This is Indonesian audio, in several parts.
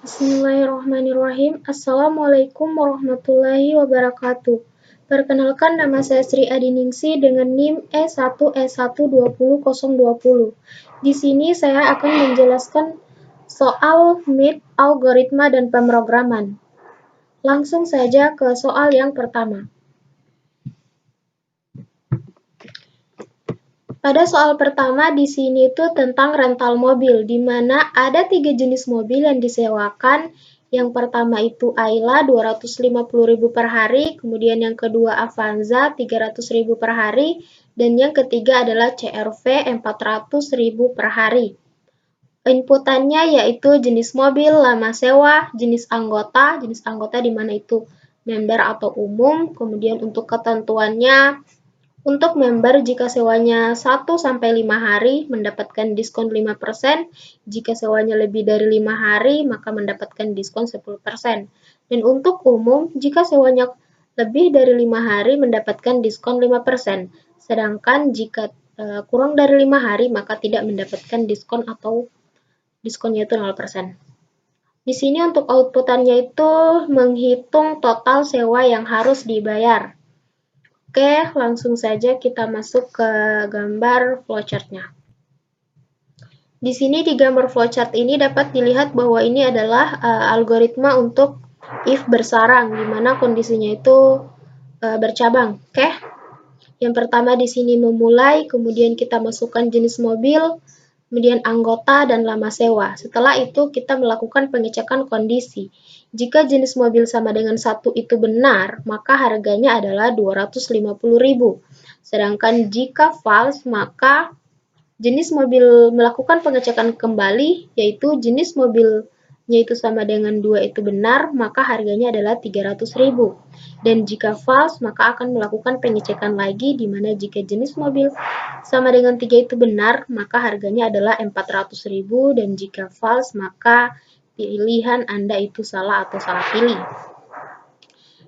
Bismillahirrahmanirrahim. Assalamualaikum warahmatullahi wabarakatuh. Perkenalkan, nama saya Sri Adiningsi dengan NIM E1E120.020. Di sini saya akan menjelaskan soal MIT, algoritma dan pemrograman. Langsung saja ke soal yang pertama. Pada soal pertama di sini itu tentang rental mobil, di mana ada 3 jenis mobil yang disewakan. Yang pertama itu Ayla 250.000 per hari, kemudian yang kedua Avanza 300.000 per hari, dan yang ketiga adalah CR-V 400.000 per hari. Inputannya yaitu jenis mobil, lama sewa, jenis anggota di mana itu member atau umum, kemudian untuk ketentuannya. Untuk member, jika sewanya 1-5 hari, mendapatkan diskon 5%. Jika sewanya lebih dari 5 hari, maka mendapatkan diskon 10%. Dan untuk umum, jika sewanya lebih dari 5 hari, mendapatkan diskon 5%. Sedangkan jika kurang dari 5 hari, maka tidak mendapatkan diskon atau diskonnya itu 0%. Di sini untuk outputannya itu menghitung total sewa yang harus dibayar. Oke, langsung saja kita masuk ke gambar flowchart-nya. Di sini di gambar flowchart ini dapat dilihat bahwa ini adalah algoritma untuk if bersarang, di mana kondisinya itu bercabang. Oke, yang pertama di sini memulai, kemudian kita masukkan jenis mobil, kemudian anggota dan lama sewa. Setelah itu kita melakukan pengecekan kondisi. Jika jenis mobil sama dengan 1 itu benar, maka harganya adalah 250.000. Sedangkan jika false, maka jenis mobil melakukan pengecekan kembali, yaitu jenis mobilnya itu sama dengan 2 itu benar, maka harganya adalah 300.000. Dan jika false, maka akan melakukan pengecekan lagi, di mana jika jenis mobil sama dengan 3 itu benar, maka harganya adalah 400.000, dan jika false, maka pilihan Anda itu salah atau salah pilih.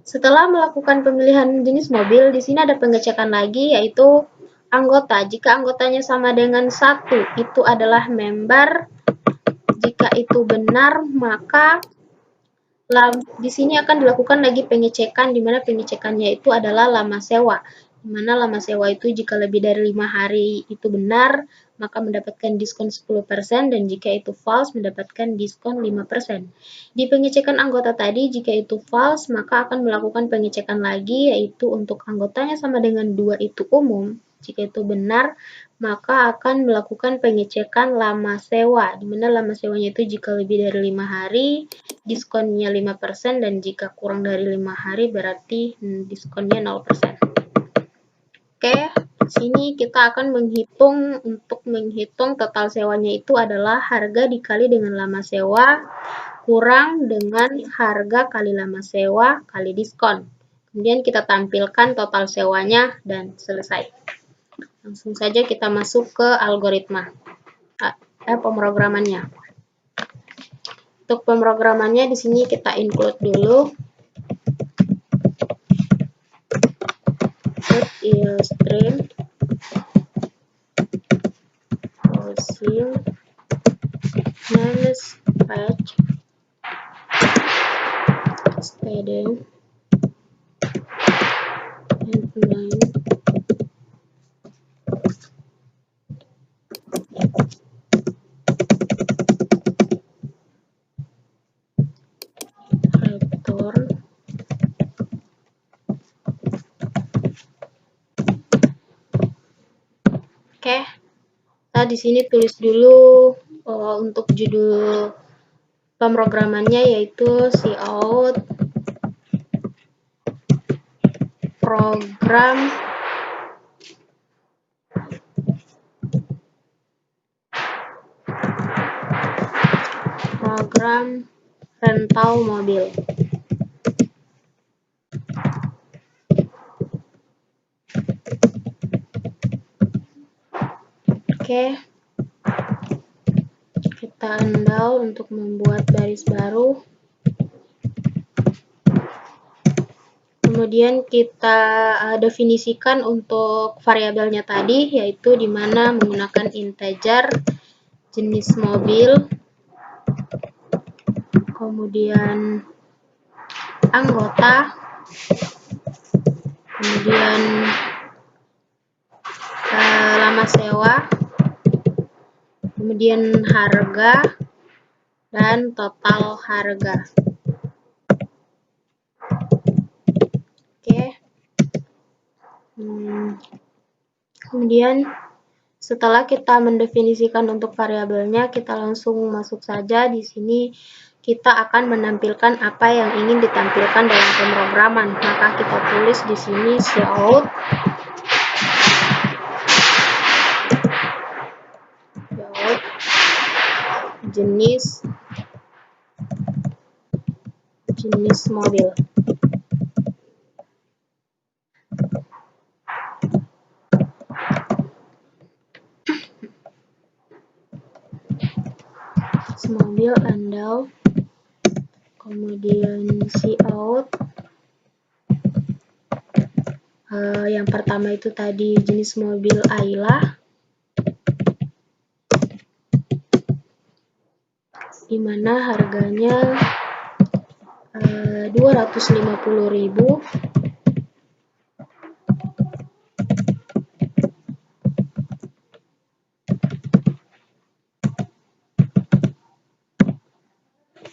Setelah melakukan pemilihan jenis mobil, di sini ada pengecekan lagi, yaitu anggota. Jika anggotanya sama dengan 1, itu adalah member. Jika itu benar, maka di sini akan dilakukan lagi pengecekan, di mana pengecekannya itu adalah lama sewa. Di mana lama sewa itu jika lebih dari 5 hari itu benar, maka mendapatkan diskon 10%, dan jika itu false mendapatkan diskon 5%. Di pengecekan anggota tadi, jika itu false, maka akan melakukan pengecekan lagi, yaitu untuk anggotanya sama dengan 2 itu umum. Jika itu benar, maka akan melakukan pengecekan lama sewa, di mana lama sewanya itu jika lebih dari 5 hari, diskonnya 5%, dan jika kurang dari 5 hari berarti diskonnya 0%. Oke, sini kita akan menghitung total sewanya itu adalah harga dikali dengan lama sewa kurang dengan harga kali lama sewa kali diskon. Kemudian kita tampilkan total sewanya dan selesai. Langsung saja kita masuk ke algoritma pemrogramannya. Untuk pemrogramannya di sini kita include dulu. Set string using names page std and name return. Oke, nah di sini tulis dulu untuk judul pemrogramannya, yaitu cout program rental mobil. Oke, kita undo untuk membuat baris baru. Kemudian kita definisikan untuk variabelnya tadi, yaitu di mana menggunakan integer jenis mobil, kemudian anggota, kemudian lama sewa, kemudian harga, dan total harga. Oke. Kemudian setelah kita mendefinisikan untuk variabelnya, kita langsung masuk saja. Di sini kita akan menampilkan apa yang ingin ditampilkan dalam pemrograman. Maka kita tulis di sini cout jenis mobil. Mobil andal, kemudian cout yang pertama itu tadi jenis mobil Ayla, di mana harganya 250.000.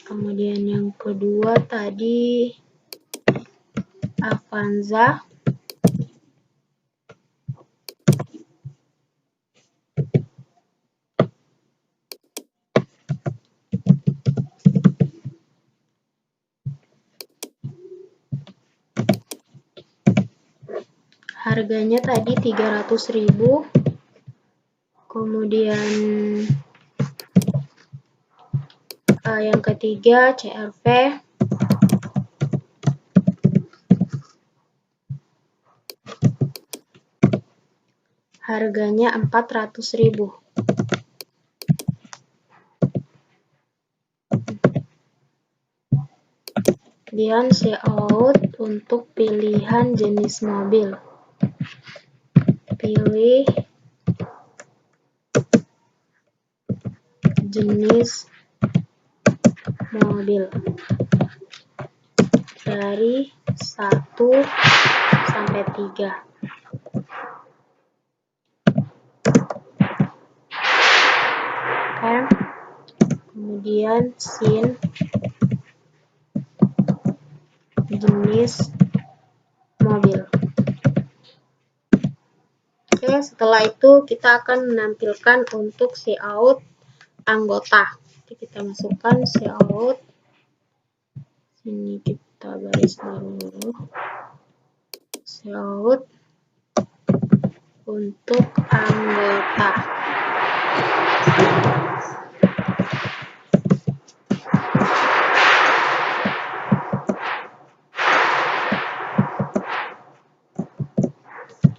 Kemudian yang kedua tadi Avanza, harganya tadi 300.000. Kemudian yang ketiga CR-V, harganya 400.000. Kemudian cout untuk pilihan jenis mobil. Pilih jenis mobil dari 1 sampai 3. Oke. Kemudian sin jenis mobil. Oke, setelah itu kita akan menampilkan untuk cout anggota. Jadi kita masukkan cout. Sini kita garis baru dulu. Cout untuk anggota.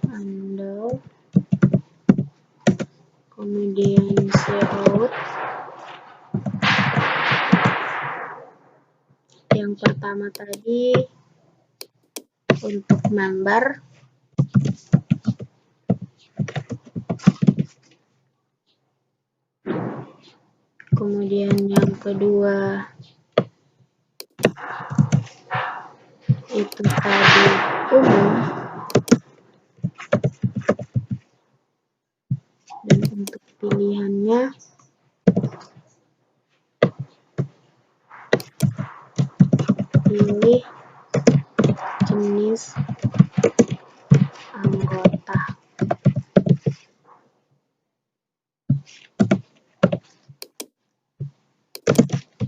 Andal, kemudian cout yang pertama tadi untuk member, kemudian yang kedua itu tadi umum, dan untuk pilihannya pilih jenis anggota.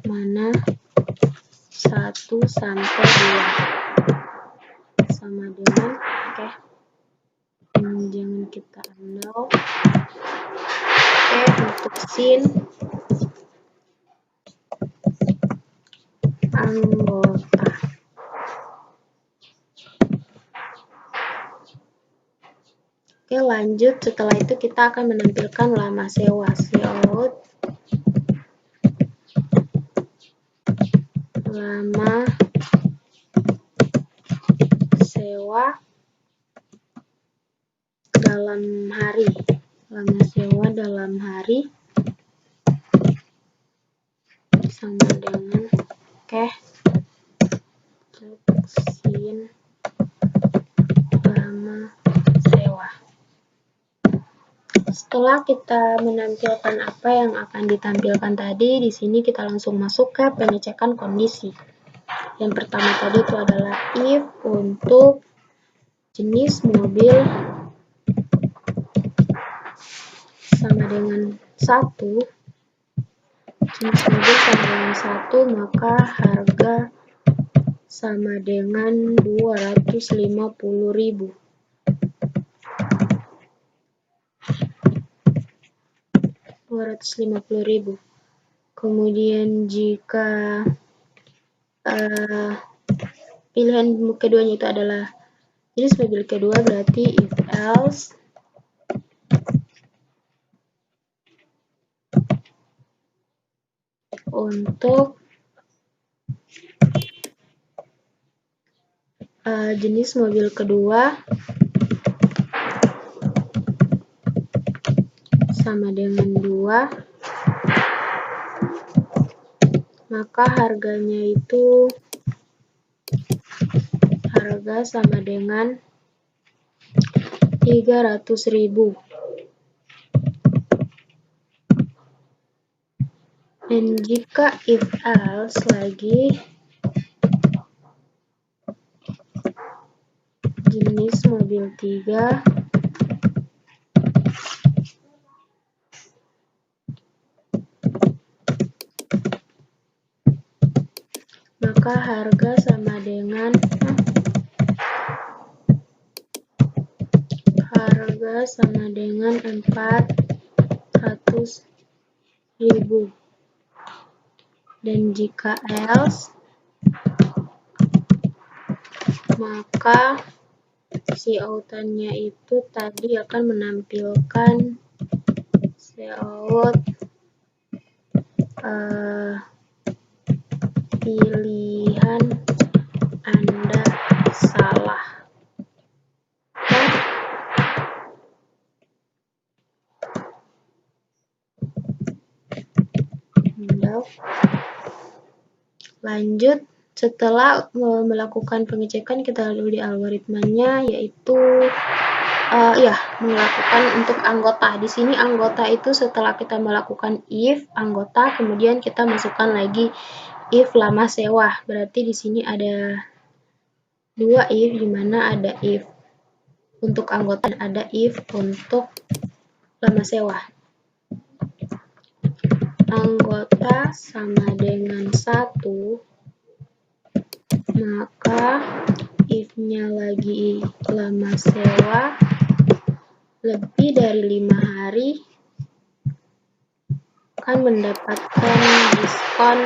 Mana 1 sampai 2 sama dengan oke. Jangan kita andal. Oke, untuk sin anggota. Oke, lanjut. Setelah itu kita akan menampilkan lama sewa. Cout lama sewa dalam hari. Lama sewa dalam hari sama dengan Oke. Sin lama sewa. Setelah kita menampilkan apa yang akan ditampilkan tadi, di sini kita langsung masuk ke pengecekan kondisi. Yang pertama tadi itu adalah if untuk jenis mobil sama dengan 1, jenis mobil sama dengan 1, maka harga sama dengan 250.000. Kemudian jika pilihan keduanya itu adalah jenis mobil kedua, berarti if else untuk jenis mobil kedua sama dengan 2, maka harganya itu harga sama dengan 300.000. Dan jika if else lagi jenis mobil 3 maka harga sama dengan 400.000. Dan jika else, maka si outannya itu tadi akan menampilkan si out pilihan Anda salah. Lanjut, setelah melakukan pengecekan, kita lalu di algoritmanya, yaitu melakukan untuk anggota. Di sini anggota itu setelah kita melakukan if anggota, kemudian kita masukkan lagi if lama sewa. Berarti di sini ada 2 if, di mana ada if untuk anggota dan ada if untuk lama sewa. Anggota sama dengan 1, maka if-nya lagi lama sewa lebih dari 5 hari akan mendapatkan diskon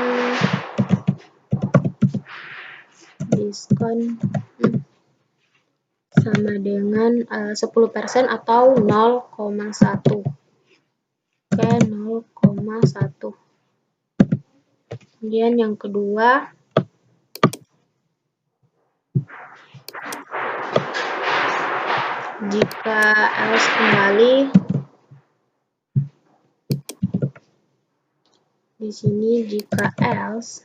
sama dengan 10% atau 0,1. Oke, 0,1. Kemudian yang kedua, jika else kembali, di sini jika else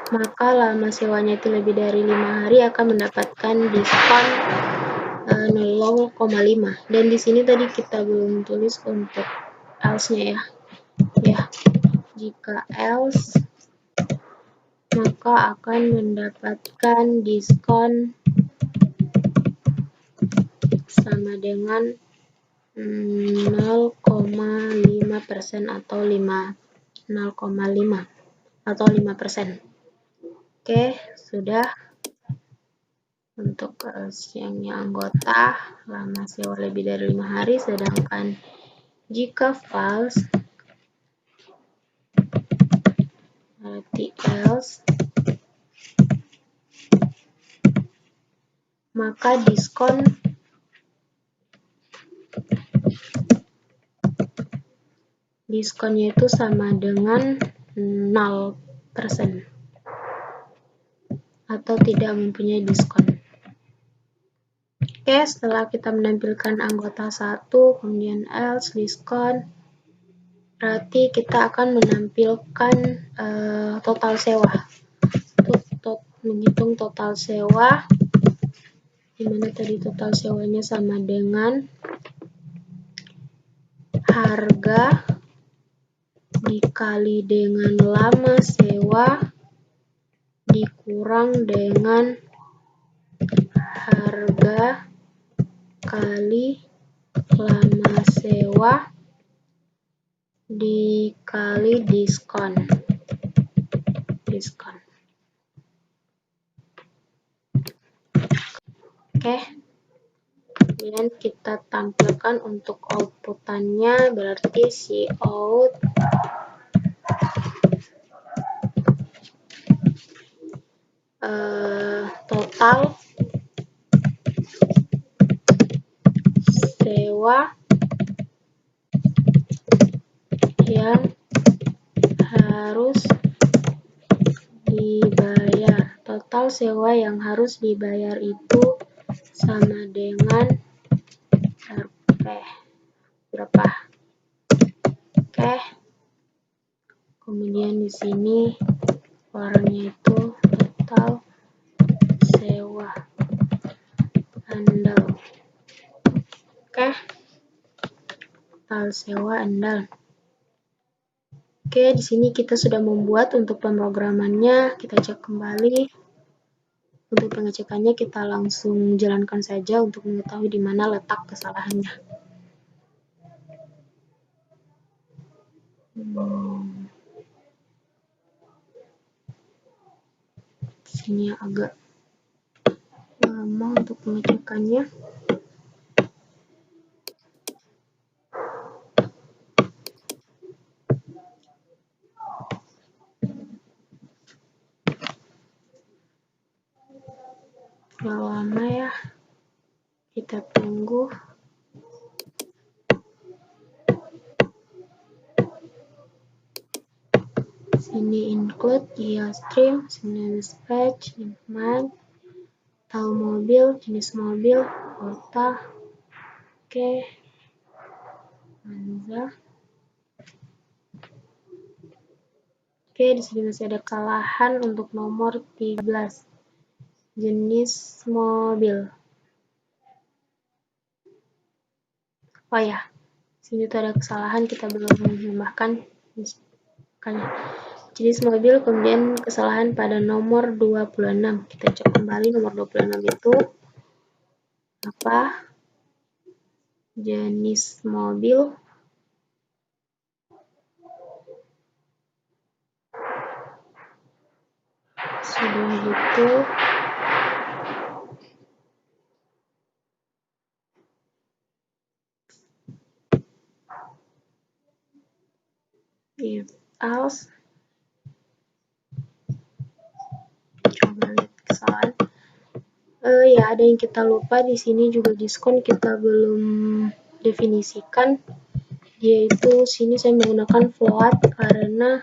maka lama sewanya itu lebih dari 5 hari akan mendapatkan diskon 0,5. Dan di sini tadi kita belum tulis untuk else-nya ya. Jika else maka akan mendapatkan diskon sama dengan 0,5% atau 0,5 atau 5%. Oke, sudah. Untuk yang anggota lama sewa lebih dari 5 hari, sedangkan jika false berarti else, maka diskonnya itu sama dengan 0% atau tidak mempunyai diskon. Oke, setelah kita menampilkan anggota 1, kemudian else, diskon, berarti kita akan menampilkan total sewa. Untuk menghitung total sewa, dimana tadi total sewanya sama dengan harga dikali dengan lama sewa dikurang dengan harga kali lama sewa dikali diskon. Oke, kemudian kita tampilkan untuk outputannya, berarti cout total sewa yang harus dibayar. Total sewa yang harus dibayar itu sama dengan RP berapa? Oke. Kemudian di sini keluarannya itu total sewa andal. Oke. Total sewa andal. Oke, di sini kita sudah membuat untuk pemrogramannya. Kita cek kembali. Untuk pengecekannya kita langsung jalankan saja untuk mengetahui di mana letak kesalahannya. Sini agak lama untuk pengecekannya. Gak lama ya, kita tunggu. Sini include dia stream, sini dispatch, input, tahu mobil, jenis mobil, kota. Oke, Manza. Oke, di sini masih ada kesalahan untuk nomor 13, jenis mobil. Oh ya, sini tuh ada kesalahan, kita belum menambahkan jenis mobil, kemudian kesalahan pada nomor 26. Kita cek kembali nomor 26 itu apa? Jenis mobil. Sudah gitu. If else. Coba lihat kesalahan. Ya, ada yang kita lupa di sini juga diskon kita belum definisikan. Yaitu sini saya menggunakan float karena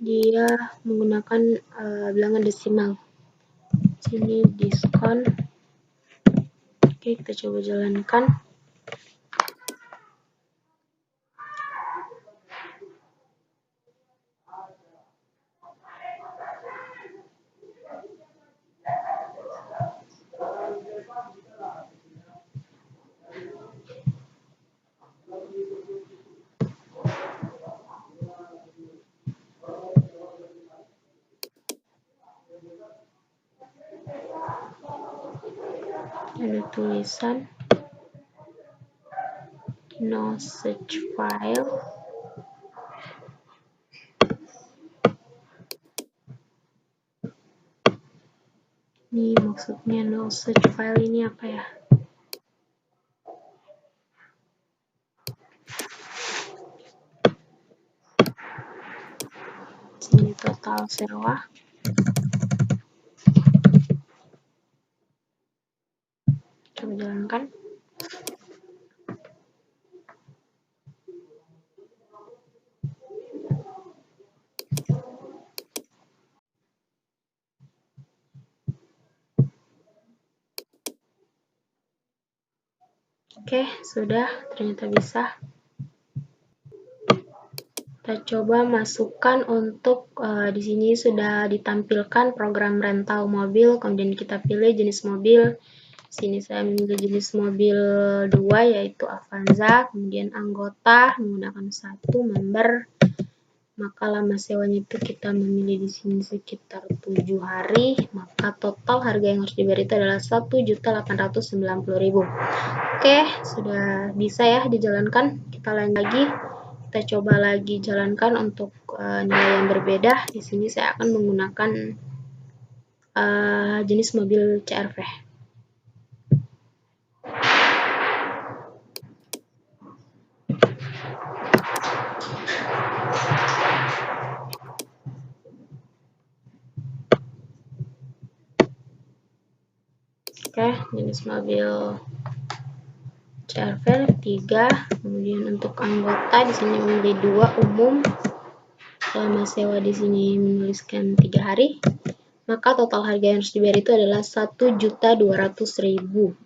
dia menggunakan bilangan desimal. Sini diskon. Oke, kita coba jalankan. Ada tulisan no such file. Ini maksudnya no such file ini apa ya? Sini total sewa. Coba jalankan. Oke, sudah, ternyata bisa. Kita coba masukkan untuk di sini sudah ditampilkan program rental mobil, kemudian kita pilih jenis mobil. Sini saya memilih jenis mobil 2 yaitu Avanza, kemudian anggota menggunakan 1 member. Maka lama sewanya itu kita memilih di sini sekitar 7 hari, maka total harga yang harus dibayar itu adalah 1.890.000. Oke, sudah bisa ya dijalankan. Kita lanjut lagi. Kita coba lagi jalankan untuk nilai yang berbeda. Di sini saya akan menggunakan jenis mobil CR-V. Oke, jenis mobil CR-V 3. Kemudian untuk anggota di sini memilih 2 umum. Selama sewa di sini menuliskan 3 hari, maka total harga yang harus dibayar itu adalah 1.200.000.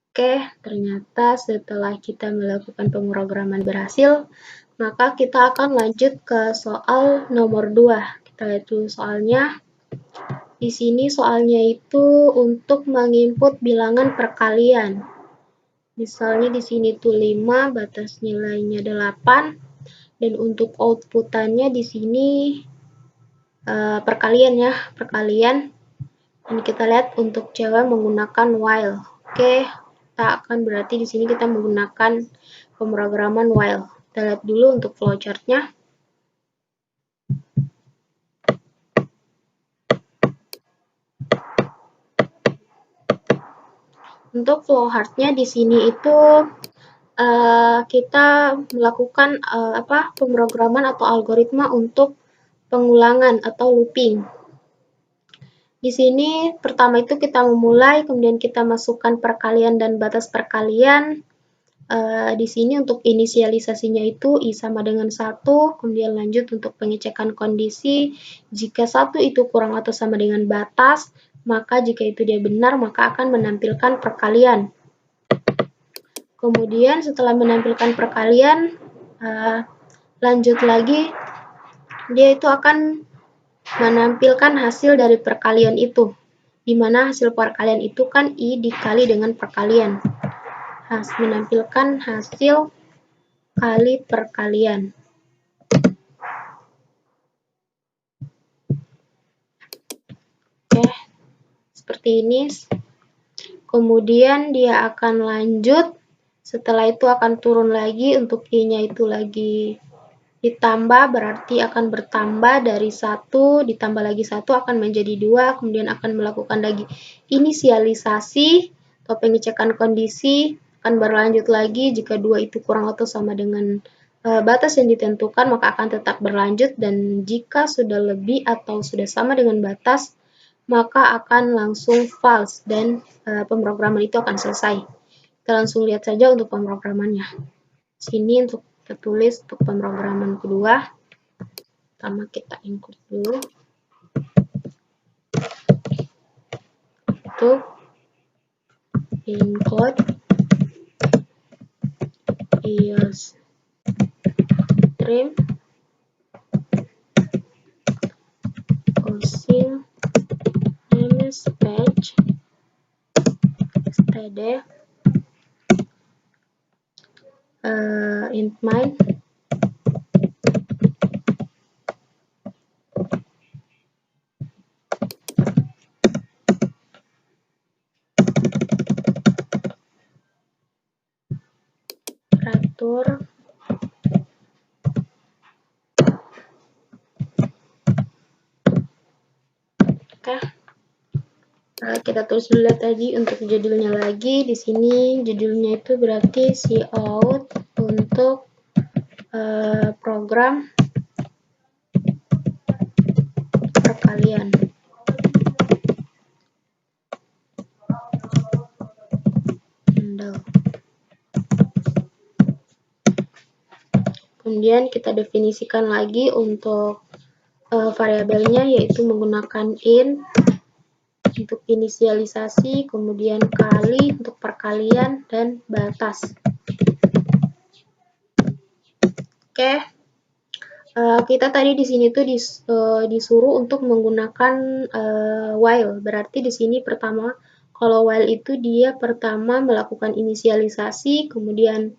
Oke, ternyata setelah kita melakukan pemrograman berhasil, maka kita akan lanjut ke soal nomor 2. Kita lihat dulu soalnya. Di sini soalnya itu untuk menginput bilangan perkalian. Misalnya di sini tuh 5, batas nilainya 8. Dan untuk outputannya di sini perkalian ya, perkalian. Ini kita lihat untuk cewek menggunakan while. Oke, kita akan berarti di sini kita menggunakan pemrograman while. Kita lihat dulu untuk flowchartnya. Untuk flowchartnya di sini itu kita melakukan pemrograman atau algoritma untuk pengulangan atau looping. Di sini pertama itu kita memulai, kemudian kita masukkan perkalian dan batas perkalian. Di sini untuk inisialisasinya itu I sama dengan 1, kemudian lanjut untuk pengecekan kondisi. Jika 1 itu kurang atau sama dengan batas, maka jika itu dia benar, maka akan menampilkan perkalian. Kemudian setelah menampilkan perkalian, lanjut lagi, dia itu akan menampilkan hasil dari perkalian itu, di mana hasil perkalian itu kan I dikali dengan perkalian. Menampilkan hasil kali perkalian. Oke, seperti ini. Kemudian dia akan lanjut. Setelah itu akan turun lagi, untuk I-nya itu lagi ditambah, berarti akan bertambah dari 1, ditambah lagi 1 akan menjadi 2, kemudian akan melakukan lagi inisialisasi atau pengecekan kondisi, akan berlanjut lagi. Jika 2 itu kurang atau sama dengan batas yang ditentukan, maka akan tetap berlanjut, dan jika sudah lebih atau sudah sama dengan batas, maka akan langsung false dan pemrograman itu akan selesai. Kita langsung lihat saja untuk pemrogramannya. Sini untuk kita tulis untuk pemrograman kedua. Pertama kita include dulu. Untuk include iOS trim using image page std int main operator kita tulis dulu tadi untuk judulnya lagi. Di sini judulnya itu berarti cout untuk program perkalian. Kemudian kita definisikan lagi untuk variabelnya, yaitu menggunakan int untuk inisialisasi, kemudian kali untuk perkalian, dan batas. Oke, kita tadi di sini tuh disuruh untuk menggunakan while. Berarti di sini pertama, kalau while itu dia pertama melakukan inisialisasi, kemudian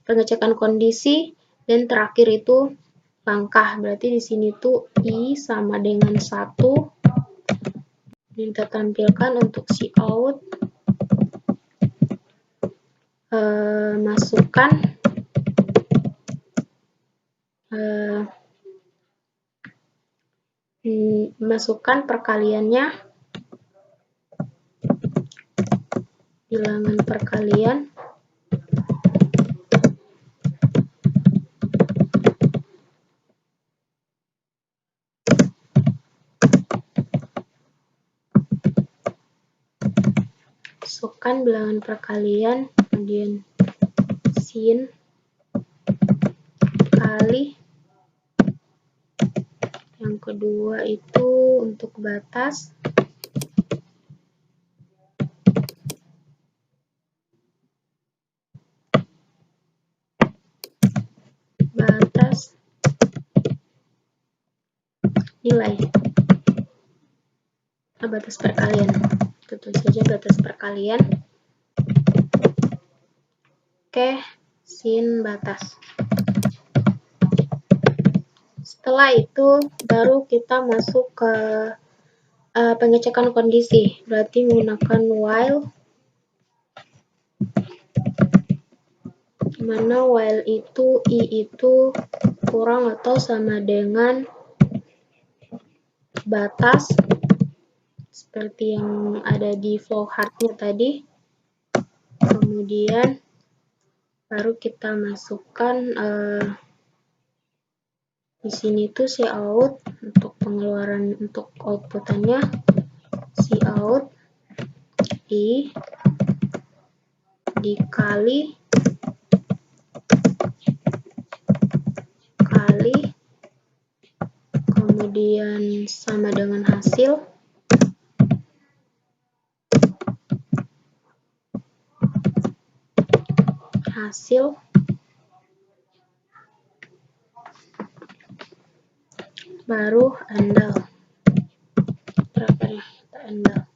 pengecekan kondisi, dan terakhir itu langkah. Berarti di sini tuh I sama dengan 1. Kita tampilkan untuk cout. Masukkan perkaliannya, bilangan perkalian, masukkan bilangan perkalian, kemudian sin kali, yang kedua itu untuk batas, nilai, batas perkalian, tentu saja batas perkalian. Oke, sin batas. Setelah itu baru kita masuk ke pengecekan kondisi. Berarti menggunakan while, mana while itu I itu kurang atau sama dengan batas, seperti yang ada di flowchart-nya tadi. Kemudian baru kita masukkan di sini tuh cout untuk pengeluaran, untuk outputannya cout I dikali kemudian sama dengan hasil baru andal. Berapa ya andal?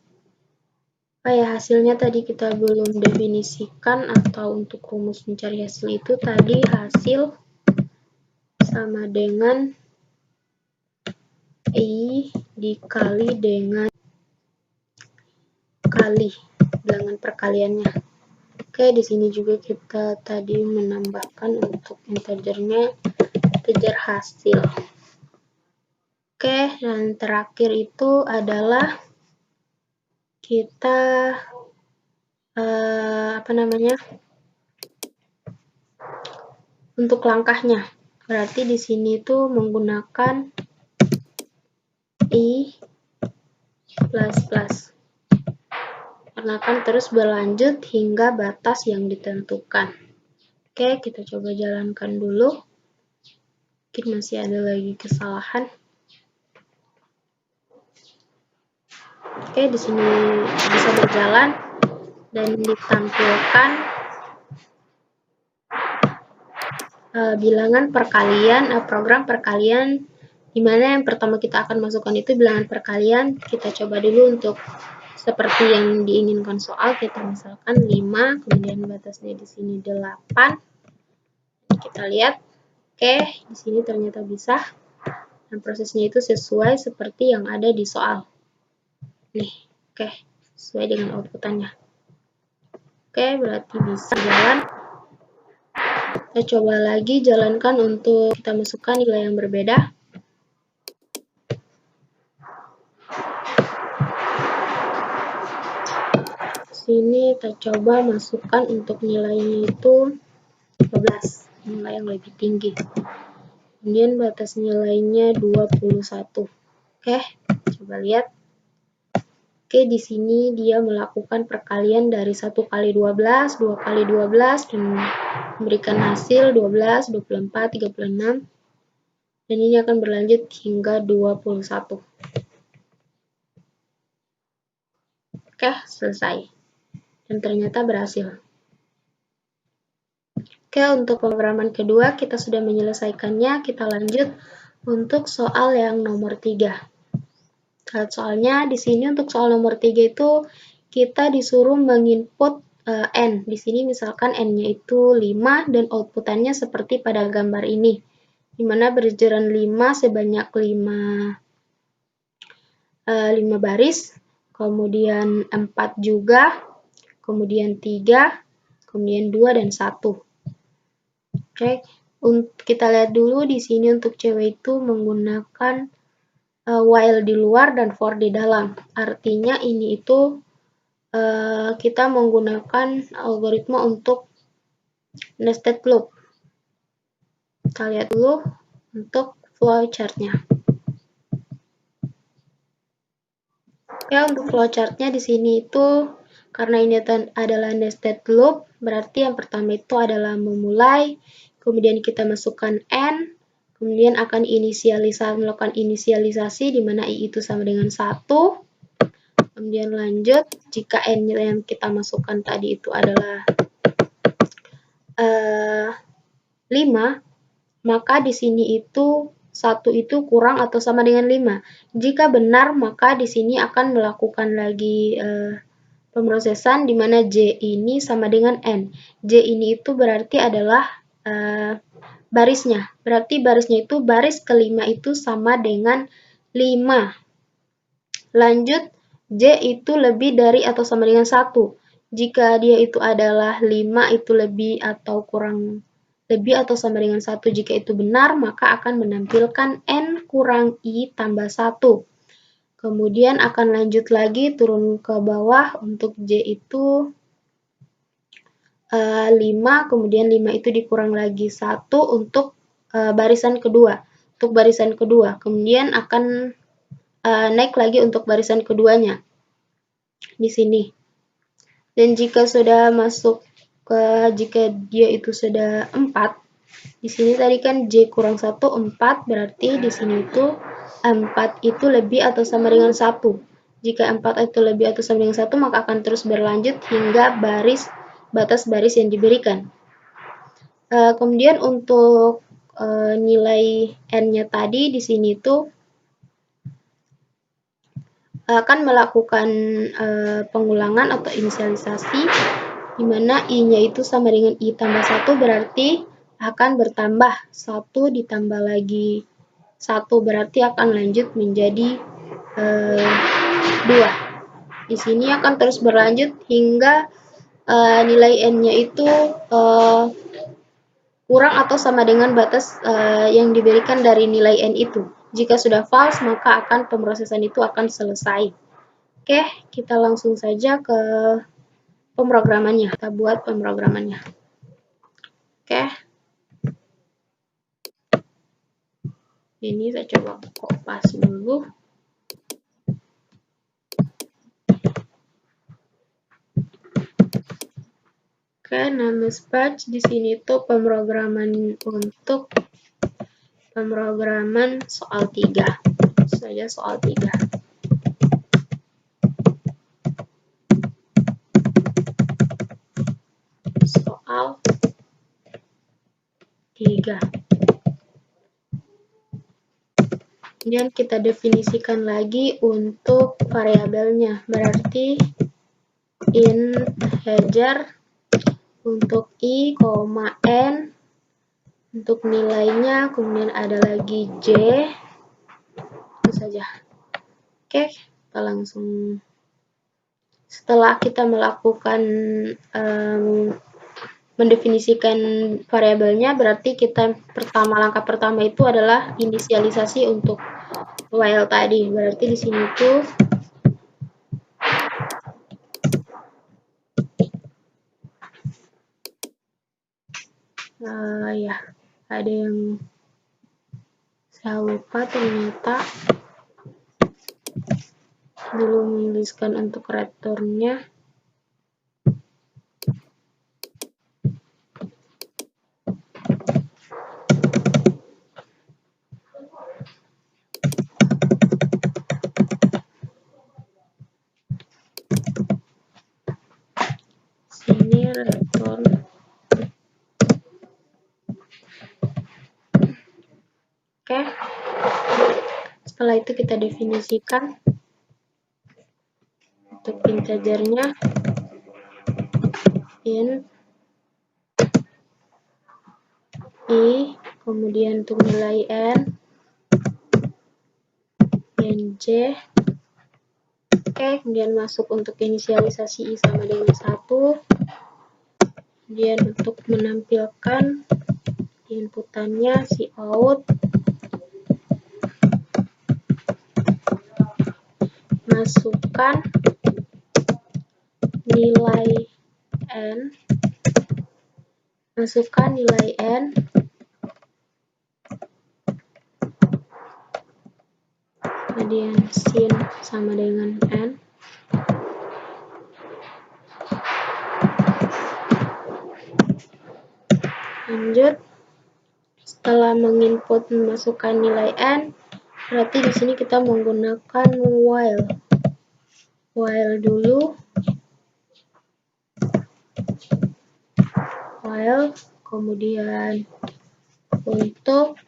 Hasilnya tadi kita belum definisikan, atau untuk rumus mencari hasil itu tadi hasil sama dengan I dikali dengan kali bilangan perkaliannya. Oke, di sini juga kita tadi menambahkan untuk integernya, integer hasil. Oke, dan terakhir itu adalah kita untuk langkahnya. Berarti di sini itu menggunakan I++. Karena akan terus berlanjut hingga batas yang ditentukan. Oke, kita coba jalankan dulu. Mungkin masih ada lagi kesalahan. Oke, di sini bisa berjalan dan ditampilkan bilangan perkalian, program perkalian, di mana yang pertama kita akan masukkan itu bilangan perkalian. Kita coba dulu untuk seperti yang diinginkan soal. Kita misalkan 5, kemudian batasnya di sini 8. Kita lihat, oke, di sini ternyata bisa. Dan prosesnya itu sesuai seperti yang ada di soal. Nih, oke, sesuai dengan outputannya. Oke, berarti bisa jalan. Kita coba lagi jalankan untuk kita masukkan nilai yang berbeda. Sini kita coba masukkan untuk nilainya itu 12, nilai yang lebih tinggi. Kemudian batas nilainya 21. Oke, coba lihat. Oke, di sini dia melakukan perkalian dari 1 kali 12, 2 kali 12, dan memberikan hasil 12, 24, 36. Dan ini akan berlanjut hingga 21. Oke, selesai. Dan ternyata berhasil. Oke, untuk pemrograman kedua kita sudah menyelesaikannya. Kita lanjut untuk soal yang nomor 3. Soalnya di sini untuk soal nomor 3 itu kita disuruh menginput N. Di sini misalkan N-nya itu 5 dan outputannya seperti pada gambar ini. Di mana berjaran 5 sebanyak 5 baris, kemudian 4 juga, kemudian 3, kemudian 2 dan 1. Oke, kita lihat dulu di sini untuk cewek itu menggunakan while di luar dan for di dalam. Artinya ini itu kita menggunakan algoritma untuk nested loop. Kita lihat dulu untuk flowchart-nya. Oke, untuk flowchart-nya di sini itu karena ini adalah nested loop, berarti yang pertama itu adalah memulai, kemudian kita masukkan N, kemudian akan melakukan inisialisasi di mana I itu sama dengan 1, kemudian lanjut, jika N yang kita masukkan tadi itu adalah 5, maka di sini itu 1 itu kurang atau sama dengan 5. Jika benar, maka di sini akan melakukan lagi pemrosesan di mana J ini sama dengan N. J ini itu berarti adalah barisnya. Berarti barisnya itu baris kelima itu sama dengan 5. Lanjut, J itu lebih dari atau sama dengan 1. Jika dia itu adalah 5 itu lebih atau kurang lebih atau sama dengan 1. Jika itu benar, maka akan menampilkan N kurang I tambah 1. Kemudian akan lanjut lagi turun ke bawah untuk J itu 5, kemudian 5 itu dikurang lagi 1 untuk barisan kedua. Untuk barisan kedua, kemudian akan naik lagi untuk barisan keduanya di sini. Dan jika sudah masuk jika dia itu sudah 4, di sini tadi kan J kurang 1, 4, berarti di sini itu 4 itu lebih atau sama dengan 1. Jika 4 itu lebih atau sama dengan 1, maka akan terus berlanjut hingga batas baris yang diberikan. Kemudian untuk nilai N-nya tadi di sini itu akan melakukan pengulangan atau inisialisasi, di mana I-nya itu sama dengan I tambah 1, berarti akan bertambah 1 ditambah lagi 1, berarti akan lanjut menjadi 2. Di sini akan terus berlanjut hingga nilai N-nya itu kurang atau sama dengan batas yang diberikan dari nilai N itu. Jika sudah false, maka akan pemrosesan itu akan selesai. Oke, kita langsung saja ke pemrogramannya. Kita buat pemrogramannya. Oke. Ini saya coba kopas dulu. Oke, nama batch di sini tuh pemrograman untuk pemrograman soal 3. Saja soal 3. Soal 3. Kemudian kita definisikan lagi untuk variabelnya. Berarti integer untuk I, N untuk nilainya, kemudian ada lagi J. Itu saja. Oke, kita langsung setelah kita melakukan mendefinisikan variabelnya, berarti kita langkah pertama itu adalah inisialisasi untuk while tadi. Berarti di sini tuh ya ada yang saya lupa ternyata dulu menuliskan untuk returnnya. ini return. Oke. Setelah itu kita definisikan untuk integernya int i, kemudian untuk nilai n j. Oke, kemudian masuk untuk inisialisasi i sama dengan 1. Kemudian untuk menampilkan inputannya cout, masukkan nilai n, kemudian sin sama dengan n. Lanjut, setelah menginput memasukkan nilai n, berarti di sini kita menggunakan while dulu, kemudian untuk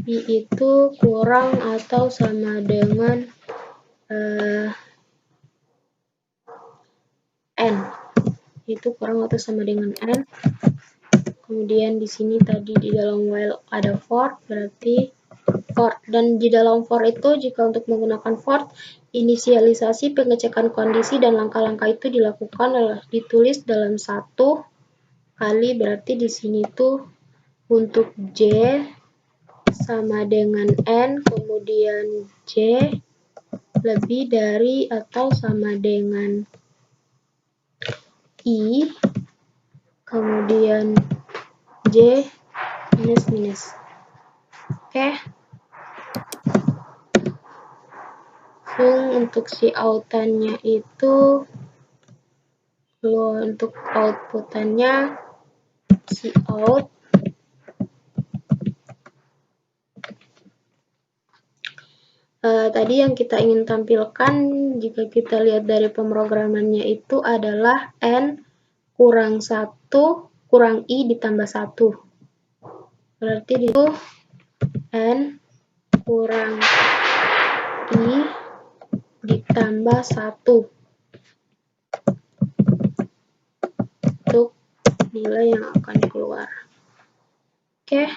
i itu kurang atau sama dengan n, itu kurang atau sama dengan n. Kemudian di sini tadi di dalam while ada for, berarti for. Dan di dalam for itu, jika untuk menggunakan for, inisialisasi, pengecekan kondisi, dan langkah-langkah itu dilakukan ditulis dalam 1 kali, berarti di sini tuh untuk j sama dengan n, kemudian j lebih dari atau sama dengan i, kemudian j minus. Oke. Untuk si outannya itu, untuk outputannya si out tadi yang kita ingin tampilkan, jika kita lihat dari pemrogramannya itu adalah n kurang 1 kurang i ditambah 1. Berarti itu n kurang i ditambah 1 untuk nilai yang akan keluar. Oke.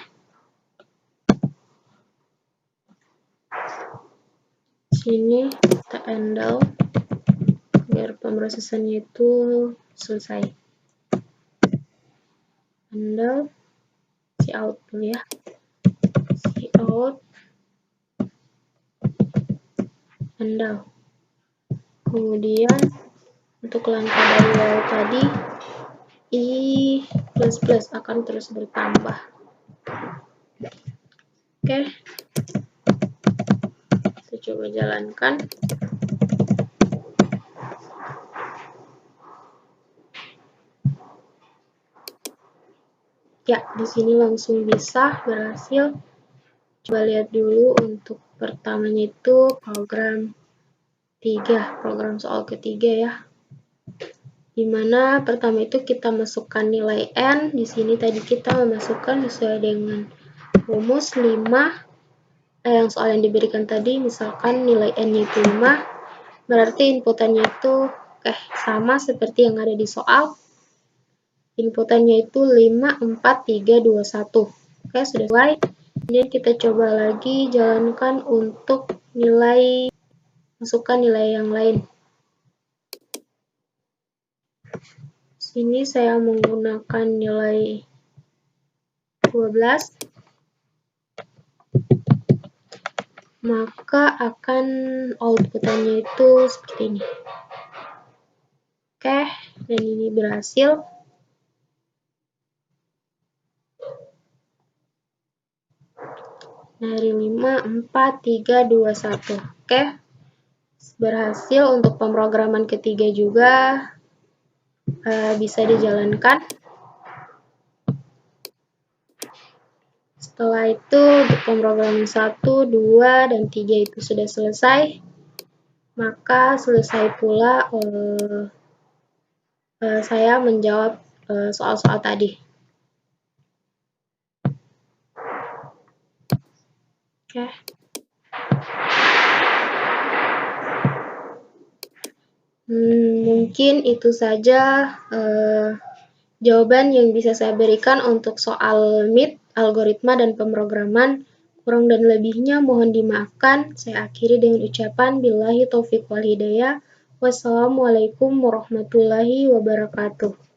Sini kita handle biar pemrosesannya itu selesai. Handle cout dulu ya. Cout handle. Kemudian untuk langkah dari while tadi i plus akan terus bertambah. Oke. Kita coba jalankan. Ya, di sini langsung bisa berhasil. Coba lihat dulu untuk pertamanya itu program soal ketiga ya. Dimana pertama itu kita masukkan nilai n, di sini tadi kita memasukkan sesuai dengan rumus 5, yang soal yang diberikan tadi, misalkan nilai n itu 5, berarti inputannya itu sama seperti yang ada di soal. Inputannya itu 5, 4, 3, 2, 1. Oke, sudah selesai. Kemudian kita coba lagi jalankan untuk masukkan nilai yang lain. Sini saya menggunakan nilai 12. Maka akan outputannya itu seperti ini. Oke, dan ini berhasil. Dari 5, 4, 3, 2, 1. Oke, berhasil. Untuk pemrograman ketiga juga bisa dijalankan. Setelah itu untuk pemrograman 1, 2, dan 3 itu sudah selesai. Maka selesai pula saya menjawab soal-soal tadi. Oke. Mungkin itu saja jawaban yang bisa saya berikan untuk soal MIT, algoritma dan pemrograman. Kurang dan lebihnya mohon dimaafkan. Saya akhiri dengan ucapan billahi taufiq wal hidayah. Wassalamualaikum warahmatullahi wabarakatuh.